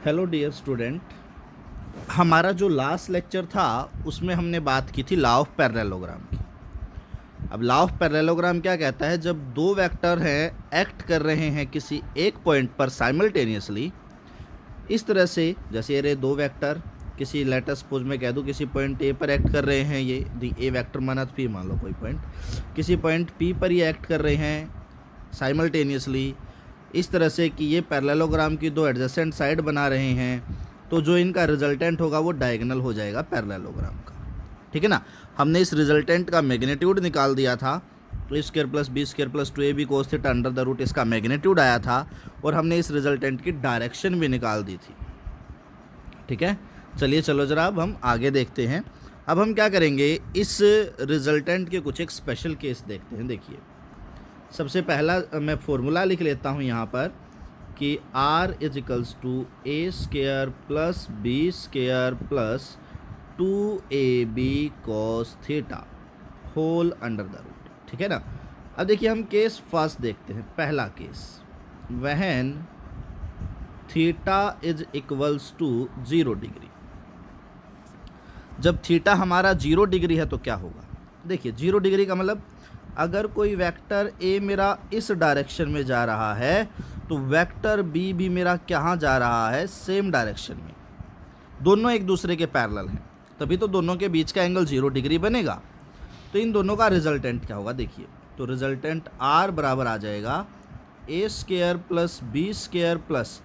Hello dear student. हमारा जो last lecture था उसमें हमने बात की थी लॉ ऑफ पैरेललोग्राम की। अब लॉ ऑफ पैरेललोग्राम क्या कहता है, जब दो वेक्टर हैं एक्ट कर रहे हैं किसी एक पॉइंट पर साइमल्टेनियसली, इस तरह से जैसे ये दो वेक्टर किसी लेटर सपोज में कह दूँ किसी पॉइंट ए पर एक्ट कर रहे हैं, ये दी ए वेक्टर माना तो पी मान लो कोई पॉइंट, किसी पॉइंट पी पर ये एक्ट कर रहे हैं साइमल्टेनियसली इस तरह से कि ये पैरेललोग्राम की दो एडजेसेंट साइड बना रहे हैं, तो जो इनका रिजल्टेंट होगा वो डायगोनल हो जाएगा पैरेललोग्राम का। ठीक है ना। हमने इस रिजल्टेंट का मैग्नीट्यूड निकाल दिया था, तो A square plus B square plus 2ab cos theta under the root इसका मैग्नीट्यूड आया था, और हमने इस रिजल्टेंट की डायरेक्शन भी निकाल दी थी। ठीक है, चलिए चलो ज़रा अब हम आगे देखते हैं। अब हम क्या करेंगे, इस रिजल्टेंट के कुछ एक स्पेशल केस देखते हैं। देखिए, सबसे पहला मैं फॉर्मूला लिख लेता हूँ यहाँ पर कि r is equals to A square plus B square plus 2ab cos theta whole under the root. ठीक है ना। अब देखिए हम केस फर्स्ट देखते हैं। पहला case, when theta is equals to 0 degree. जब थीटा हमारा 0 डिग्री है तो क्या होगा। देखिए 0 डिग्री का मतलब अगर कोई वेक्टर ए मेरा इस डायरेक्शन में जा रहा है तो वेक्टर बी भी मेरा कहाँ जा रहा है, सेम डायरेक्शन में। दोनों एक दूसरे के पैरेलल हैं, तभी तो दोनों के बीच का एंगल 0 डिग्री बनेगा। तो इन दोनों का रिजल्टेंट क्या होगा, देखिए तो रिजल्टेंट r बराबर आ जाएगा A square plus B square plus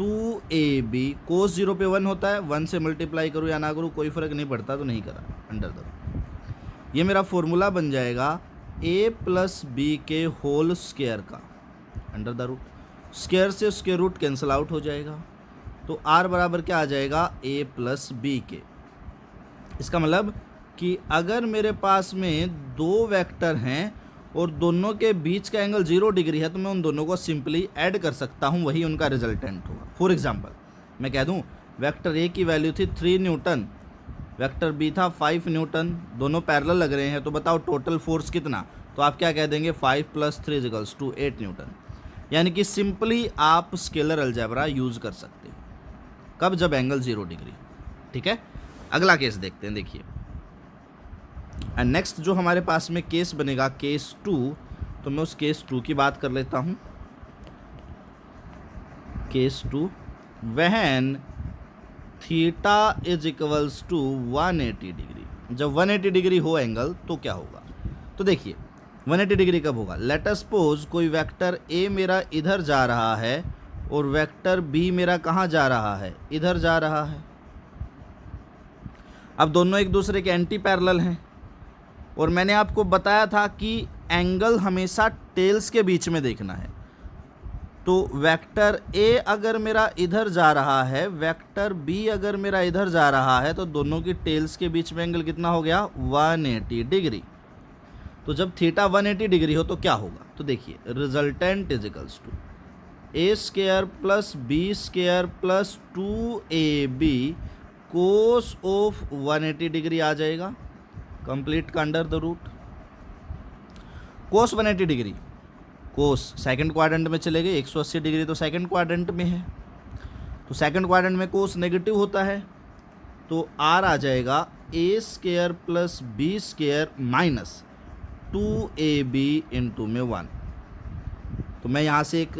2ab cos 0 पे 1 होता है, 1 से मल्टीप्लाई करूँ या ना करूँ कोई फ़र्क नहीं पड़ता, तो नहीं करा अंडर द रूट। ये मेरा फॉर्मूला बन जाएगा a प्लस बी के होल स्क्वायर का अंडर द रूट। स्क्वायर से स्क्वायर रूट कैंसिल आउट हो जाएगा, तो r बराबर क्या आ जाएगा a प्लस बी के। इसका मतलब कि अगर मेरे पास में दो वेक्टर हैं और दोनों के बीच का एंगल 0 डिग्री है तो मैं उन दोनों को सिंपली ऐड कर सकता हूं, वही उनका रिजल्टेंट होगा। फॉर एग्जांपल मैं कह दूं वेक्टर ए की वैल्यू थी 3 न्यूटन, वेक्टर बी था 5 न्यूटन, दोनों पैरेलल लग रहे हैं, तो बताओ टोटल फोर्स कितना। तो आप क्या कह देंगे 5 + 3 = 8 न्यूटन। यानी कि सिंपली आप स्केलर अलजेब्रा यूज़ कर सकते हो। कब, जब एंगल 0 डिग्री। ठीक है, अगला केस देखते हैं। देखिए एंड नेक्स्ट जो हमारे पास में केस बनेगा केस 2, तो मैं उस केस 2 की बात कर लेता हूँ। Case 2, when theta is equals to 180 degree. जब 180 डिग्री हो एंगल तो क्या होगा, तो देखिए 180 डिग्री कब होगा। लेट अस सपोज कोई वेक्टर ए मेरा इधर जा रहा है और वेक्टर बी मेरा कहाँ जा रहा है, इधर जा रहा है। अब दोनों एक दूसरे के एंटी पैरेलल हैं, और मैंने आपको बताया था कि एंगल हमेशा टेल्स के बीच में देखना है। तो वेक्टर ए अगर मेरा इधर जा रहा है, वेक्टर बी अगर मेरा इधर जा रहा है, तो दोनों की टेल्स के बीच में एंगल कितना हो गया 180 डिग्री। तो जब थीटा 180 डिग्री हो तो क्या होगा, तो देखिए resultant is equals to A square plus B square plus 2ab cos of 180 degree आ जाएगा कंप्लीट का under the root. Cos 180 degree, cos second quadrant में चले गए, 180 डिग्री तो सेकंड क्वाड्रेंट में है, तो सेकंड क्वाड्रेंट में कोस नेगेटिव होता है, तो r आ जाएगा A square plus B square minus 2ab into में 1। तो मैं यहाँ से एक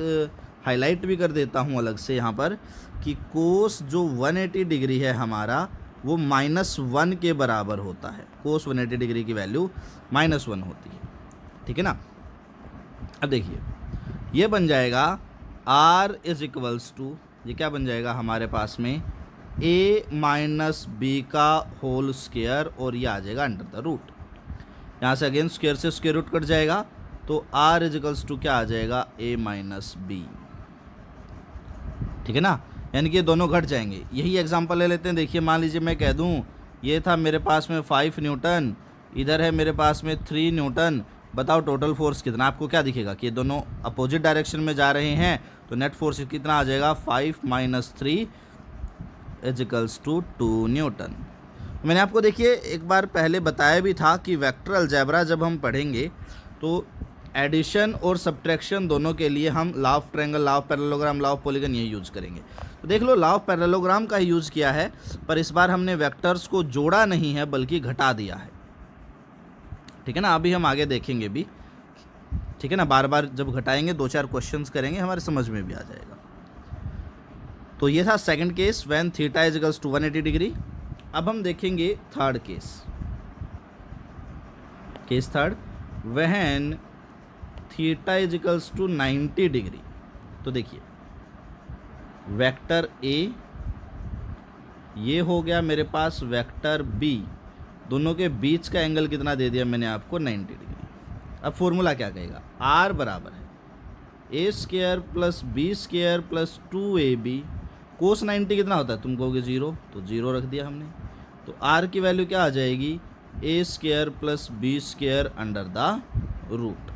हाईलाइट भी कर देता हूँ अलग से यहाँ पर कि कोस जो 180 डिग्री है हमारा वो -1 के बराबर होता है। कोस 180 डिग्री की वैल्यू -1 होती है। ठीक है ना। अब देखिए ये बन जाएगा r इज इक्वल्स टू, ये क्या बन जाएगा हमारे पास में a माइनस बी का होल स्क्वायर, और ये आ जाएगा अंडर द रूट। यहाँ से अगेन स्क्वायर से स्क्वायर रूट कट जाएगा, तो r इज इक्वल्स टू क्या आ जाएगा a माइनस बी। ठीक है ना, यानी कि ये दोनों घट जाएंगे। यही एग्जांपल ले लेते हैं। देखिए मान लीजिए मैं कह दूं ये था मेरे पास में 5 न्यूटन, इधर है मेरे पास में 3 न्यूटन, बताओ टोटल फोर्स कितना। आपको क्या दिखेगा कि ये दोनों अपोजिट डायरेक्शन में जा रहे हैं, तो नेट फोर्स कितना आ जाएगा 5 - 3 = 2 न्यूटन। मैंने आपको देखिए एक बार पहले बताया भी था कि वेक्टर अलजेब्रा जब हम पढ़ेंगे तो एडिशन और सब्ट्रैक्शन दोनों के लिए हम law of triangle, law of parallelogram, law of polygon ये यूज़ करेंगे। तो देख लो लॉ ऑफ पैरेललोग्राम का यूज़ किया है, पर इस बार हमने वेक्टर्स को जोड़ा नहीं है बल्कि घटा दिया है। ठीक है ना, अभी हम आगे देखेंगे भी। ठीक है ना, बार बार जब घटाएंगे 2-4 क्वेश्चंस करेंगे, हमारे समझ में भी आ जाएगा। तो ये था second case, when theta is equals to 180 degree. अब हम देखेंगे third case. Case third, when theta is equals to 90 degree. तो देखिए वेक्टर ए, ये हो गया मेरे पास वेक्टर बी, दोनों के बीच का एंगल कितना दे दिया मैंने आपको, 90 डिग्री। अब फॉर्मूला क्या कहेगा, आर बराबर है A square plus B square plus 2ab। Cos 90 कितना होता है, तुम कहोगे 0, तो 0 रख दिया हमने। तो आर की वैल्यू क्या आ जाएगी, A square plus B square under the root.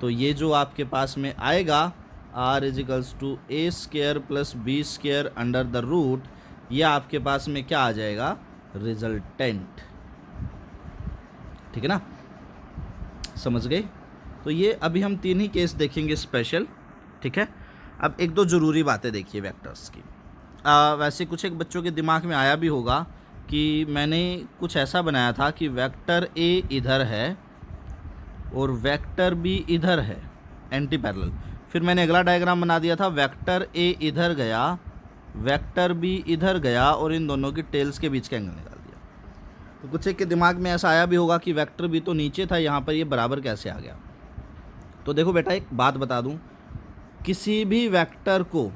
तो ये जो आपके पास में आएगा R is equals to A square plus B square under the root, ये आपके पास में क्या आ जाएगा, रिजल्टेंट। ठीक है ना, समझ गए। तो ये अभी हम 3 ही केस देखेंगे स्पेशल। ठीक है, अब एक दो ज़रूरी बातें देखिए वेक्टर्स की। वैसे कुछ एक बच्चों के दिमाग में आया भी होगा कि मैंने कुछ ऐसा बनाया था कि वेक्टर ए इधर है और वेक्टर बी इधर है, एंटी पैरेलल। फिर मैंने अगला डायग्राम बना दिया था, वेक्टर ए इधर गया, वेक्टर बी इधर गया और इन दोनों की टेल्स के बीच का एंगल निकाल दिया। तो कुछ एक के दिमाग में ऐसा आया भी होगा कि वेक्टर बी तो नीचे था, यहाँ पर ये बराबर कैसे आ गया। तो देखो बेटा, एक बात बता दूं, किसी भी वेक्टर को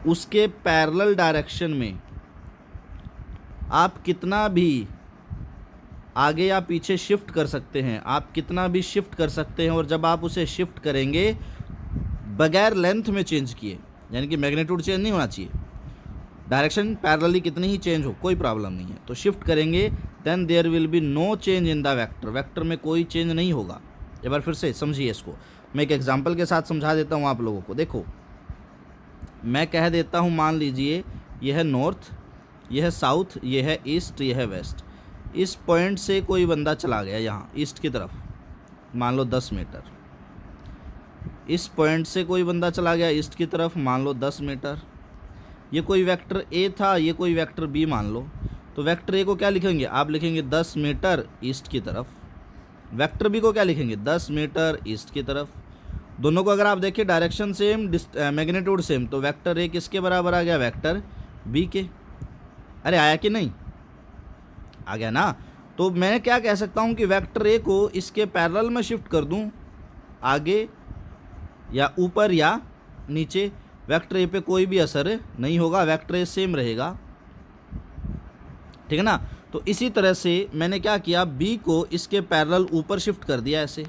उसके पैरेलल डायरेक्शन में आप कितना भी आगे या पीछे शिफ्ट कर सकते हैं, आप कितना भी शिफ्ट कर सकते हैं। और जब आप उसे शिफ्ट करेंगे बगैर लेंथ में चेंज किए, यानी कि मैग्नीट्यूड चेंज नहीं होना चाहिए, डायरेक्शन पैरेलली कितनी ही चेंज हो कोई प्रॉब्लम नहीं है, तो शिफ्ट करेंगे, then there will be no change in the vector. Vector में कोई चेंज नहीं होगा। एक बार फिर से समझिए इसको, मैं एक एग्जांपल के साथ समझा देता हूँ आप लोगों को। देखो मैं कह देता हूँ, मान लीजिए यह है नॉर्थ, यह है साउथ, यह है ईस्ट, यह है वेस्ट। इस पॉइंट से कोई बंदा चला गया यहाँ ईस्ट की तरफ, मान लो 10 मीटर। इस पॉइंट से कोई बंदा चला गया ईस्ट की तरफ, मान लो 10 मीटर। ये कोई वेक्टर ए था, ये कोई वेक्टर बी मान लो। तो वेक्टर ए को क्या लिखेंगे, आप लिखेंगे 10 मीटर ईस्ट की तरफ। वेक्टर बी को क्या लिखेंगे, 10 मीटर ईस्ट की तरफ। दोनों को अगर आप देखिए डायरेक्शन सेम, मैग्नीट्यूड सेम, तो वेक्टर ए किसके बराबर आ गया, वेक्टर बी के। अरे आया कि नहीं, आ गया ना। तो मैं क्या कह सकता हूँ कि वेक्टर ए को इसके पैरेलल में शिफ्ट कर दूँ, आगे या ऊपर या नीचे, वेक्टर ए पे कोई भी असर नहीं होगा, वेक्टर ए सेम रहेगा। ठीक है ना। तो इसी तरह से मैंने क्या किया, बी को इसके पैरेलल ऊपर शिफ्ट कर दिया ऐसे,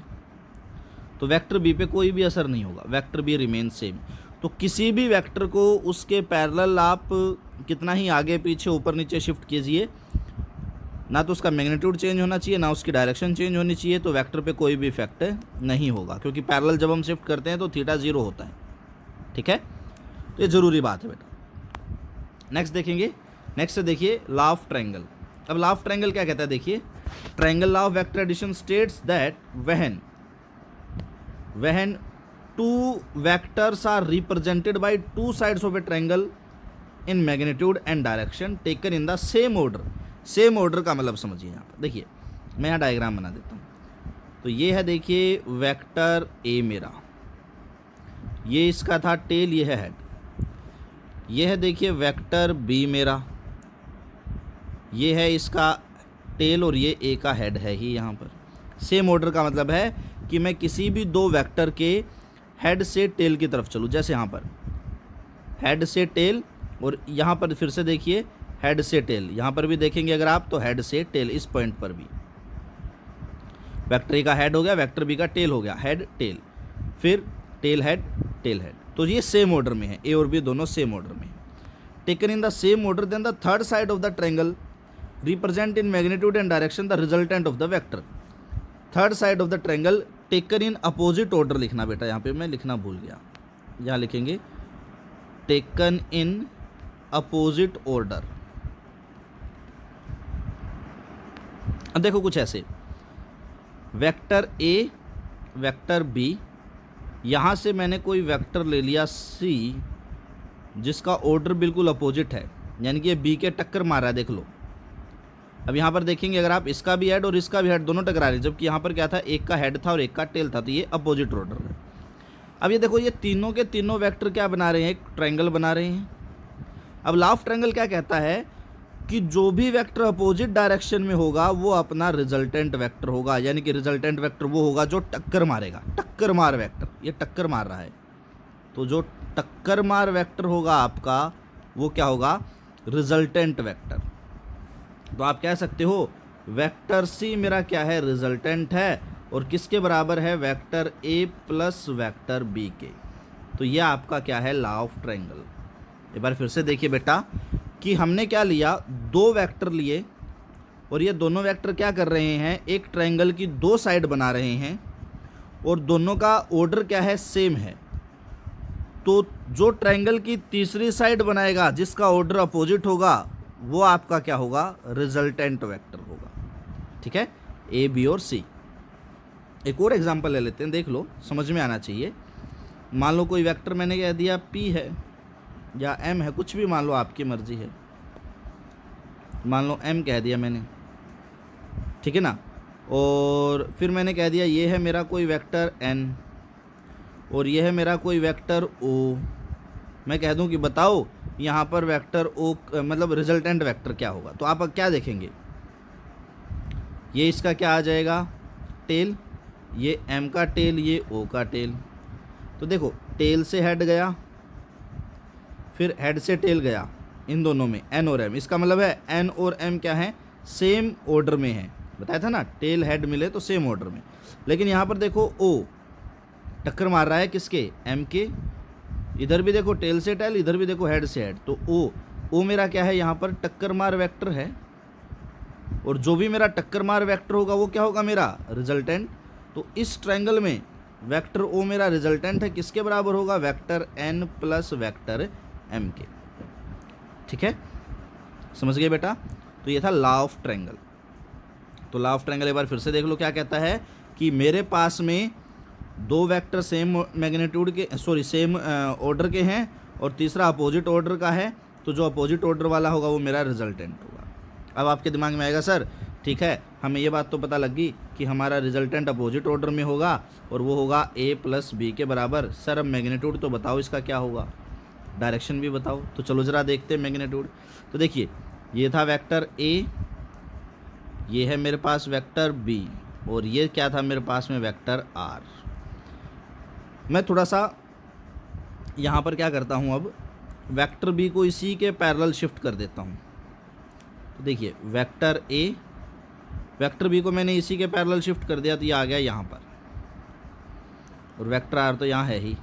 तो वेक्टर बी पे कोई भी असर नहीं होगा, वेक्टर बी रिमेन सेम। तो किसी भी वेक्टर को उसके पैरेलल आप कितना ही आगे पीछे ऊपर नीचे शिफ्ट कीजिए, ना तो उसका मैग्नीट्यूड चेंज होना चाहिए, ना उसकी डायरेक्शन चेंज होनी चाहिए, तो वेक्टर पे कोई भी इफेक्ट नहीं होगा, क्योंकि पैरेलल जब हम शिफ्ट करते हैं तो थीटा 0 होता है। ठीक है, तो ये ज़रूरी बात है बेटा। नेक्स्ट देखेंगे, नेक्स्ट देखिए लॉ ऑफ ट्रायंगल। अब लॉ ऑफ ट्रायंगल क्या कहता है, देखिए triangle law of vector addition states that when two vectors are represented by two sides of a triangle in magnitude and direction taken in the same order। Same order का मतलब समझिए, यहाँ पर देखिए मैं यहाँ डायग्राम बना देता हूँ। तो ये है देखिए वेक्टर ए मेरा, ये इसका था टेल, ये है हेड। ये है देखिए वेक्टर बी मेरा, ये है इसका टेल और ये ए का हेड है ही यहाँ पर। सेम ऑर्डर का मतलब है कि मैं किसी भी दो वेक्टर के हेड से टेल की तरफ चलूँ, जैसे यहाँ पर हेड से टेल, और यहाँ पर फिर से देखिए हेड से टेल, यहाँ पर भी देखेंगे अगर आप तो हेड से टेल, इस पॉइंट पर भी वेक्टर ए का हेड हो गया, वेक्टर बी का टेल हो गया, हेड टेल, फिर टेल हेड टेल हेड। तो ये सेम ऑर्डर में है, ए और बी दोनों सेम ऑर्डर में है। Taken in the same order, then the third side of the triangle represent in magnitude and direction the resultant of the vector. Third side of the triangle taken in opposite order लिखना बेटा, यहाँ पे मैं लिखना भूल गया, यहाँ लिखेंगे टेकन इन अपोजिट ऑर्डर। अब देखो कुछ ऐसे, वेक्टर ए, वेक्टर बी, यहाँ से मैंने कोई वेक्टर ले लिया सी जिसका ऑर्डर बिल्कुल अपोजिट है, यानी कि ये बी के टक्कर मार रहा है। देख लो, अब यहाँ पर देखेंगे अगर आप इसका भी हेड और इसका भी हेड दोनों टकरा रहे हैं, जबकि यहाँ पर क्या था, एक का हेड था और एक का टेल था, तो ये अपोजिट ऑर्डर है। अब ये देखो, ये तीनों के तीनों वेक्टर क्या बना रहे हैं, एक ट्रायंगल बना रहे हैं। अब लॉ ऑफ ट्रायंगल क्या कहता है कि जो भी वेक्टर अपोजिट डायरेक्शन में होगा वो अपना रिजल्टेंट वेक्टर होगा, यानी कि रिजल्टेंट वेक्टर वो होगा जो टक्कर मारेगा। टक्कर मार वेक्टर, ये टक्कर मार रहा है, तो जो टक्कर मार वेक्टर होगा आपका वो क्या होगा, रिजल्टेंट वेक्टर। तो आप कह सकते हो वेक्टर सी मेरा क्या है, रिजल्टेंट है, और किसके बराबर है, vector A plus vector B के। तो ये आपका क्या है, लॉ ऑफ ट्रायंगल। एक बार फिर से देखिए बेटा कि हमने क्या लिया, दो वेक्टर लिए और ये दोनों वेक्टर क्या कर रहे हैं, एक ट्रायंगल की दो साइड बना रहे हैं और दोनों का ऑर्डर क्या है, सेम है। तो जो ट्रायंगल की तीसरी साइड बनाएगा जिसका ऑर्डर अपोजिट होगा वो आपका क्या होगा, रिजल्टेंट वेक्टर होगा। ठीक है, ए बी और सी। एक और एग्जांपल ले लेते हैं, देख लो, समझ में आना चाहिए। मान लो कोई वेक्टर मैंने कह दिया पी है या एम है, कुछ भी मान लो, आपकी मर्जी है। मान लो एम कह दिया मैंने, ठीक है ना, और फिर मैंने कह दिया ये है मेरा कोई वेक्टर एन और ये है मेरा कोई वेक्टर ओ। मैं कह दूं कि बताओ यहाँ पर वेक्टर ओ मतलब रिजल्टेंट वेक्टर क्या होगा, तो आप क्या देखेंगे, ये इसका क्या आ जाएगा, टेल, ये एम का टेल, ये ओ का टेल। तो देखो, टेल से हेड गया, फिर हेड से टेल गया, इन दोनों में एन और एम, इसका मतलब है एन और एम क्या है, सेम ऑर्डर में है। बताया था ना, टेल हेड मिले तो सेम ऑर्डर में। लेकिन यहाँ पर देखो ओ टक्कर मार रहा है किसके, एम के। इधर भी देखो टेल से टेल, इधर भी देखो हेड से हेड, तो ओ मेरा क्या है, यहाँ पर टक्कर मार वेक्टर है। और जो भी मेरा टक्कर मार वेक्टर होगा वो क्या होगा, मेरा रिजल्टेंट। तो इस ट्रायंगल में वेक्टर ओ मेरा रिजल्टेंट है, किसके बराबर होगा, vector N plus vector M के। ठीक है, समझ गए बेटा। तो ये था लॉ ऑफ ट्रायंगल। तो लॉ ऑफ ट्रायंगल एक बार फिर से देख लो, क्या कहता है कि मेरे पास में दो वेक्टर सेम मैग्नीट्यूड के, सॉरी सेम ऑर्डर के हैं और तीसरा अपोजिट ऑर्डर का है, तो जो अपोजिट ऑर्डर वाला होगा वो मेरा रिजल्टेंट होगा। अब आपके दिमाग में आएगा सर ठीक है, हमें ये बात तो पता लग गई कि हमारा रिजल्टेंट अपोजिट ऑर्डर में होगा और वो होगा ए प्लस बी के बराबर। सर अब मैग्नीट्यूड तो बताओ इसका क्या होगा, डायरेक्शन भी बताओ। तो चलो ज़रा देखते हैं मैग्नीट्यूड। तो देखिए, ये था वेक्टर ए, ये है मेरे पास वेक्टर बी और ये क्या था मेरे पास में, वेक्टर आर। मैं थोड़ा सा यहाँ पर क्या करता हूँ, अब वेक्टर बी को इसी के पैरेलल शिफ्ट कर देता हूँ। तो देखिए, वेक्टर ए, वेक्टर बी को मैंने इसी के पैरेलल शिफ्ट कर दिया, तो ये आ गया यहाँ पर, और वेक्टर आर तो यहाँ है ही।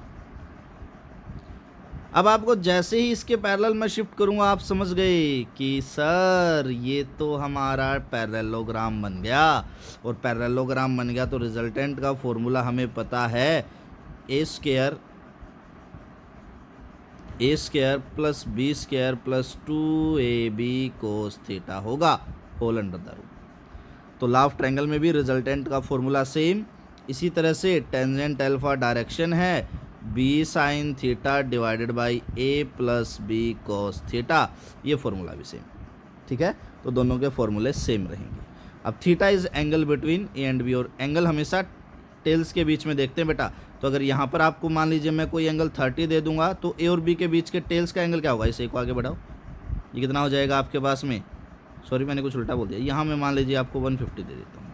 अब आपको जैसे ही इसके पैरेलल में शिफ्ट करूँगा आप समझ गए कि सर ये तो हमारा पैरेललोग्राम बन गया। और पैरेललोग्राम बन गया तो रिजल्टेंट का फॉर्मूला हमें पता है, A square plus B square plus 2ab cos theta होगा, होल अंडर द रूट। तो लॉ ऑफ ट्रायंगल में भी रिजल्टेंट का फॉर्मूला सेम। इसी तरह से टेंजेंट अल्फा डायरेक्शन है B sine theta divided by A plus B cos theta, ये फॉर्मूला भी सेम। ठीक है, तो दोनों के फॉर्मूले सेम रहेंगे। अब theta is angle between A and B, और एंगल हमेशा टेल्स के बीच में देखते हैं बेटा। तो अगर यहाँ पर आपको मान लीजिए मैं कोई एंगल 30 दे दूंगा, तो ए और बी के बीच के टेल्स का एंगल क्या होगा, इसे को आगे बढ़ाओ, ये कितना हो जाएगा आपके पास में, सॉरी मैंने कुछ उल्टा बोल दिया, यहाँ मैं मान लीजिए आपको 150 दे देता हूँ।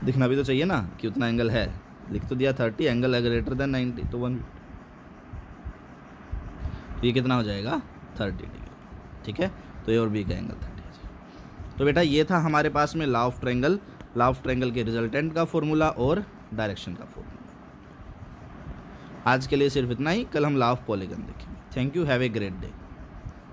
दिखना भी तो चाहिए ना कि उतना एंगल है, लिख तो दिया 30, एंगल है ग्रेटर देन 90, तो 150, तो ये कितना हो जाएगा 30 डिग्री। ठीक है, तो ए और बी का एंगल 30। तो बेटा ये था हमारे पास में law of triangle, law of triangle के रिजल्टेंट का फॉर्मूला और डायरेक्शन का फॉर्मूला। आज के लिए सिर्फ इतना ही, कल हम लॉ ऑफ पॉलीगन देखेंगे। Thank you, have a great day.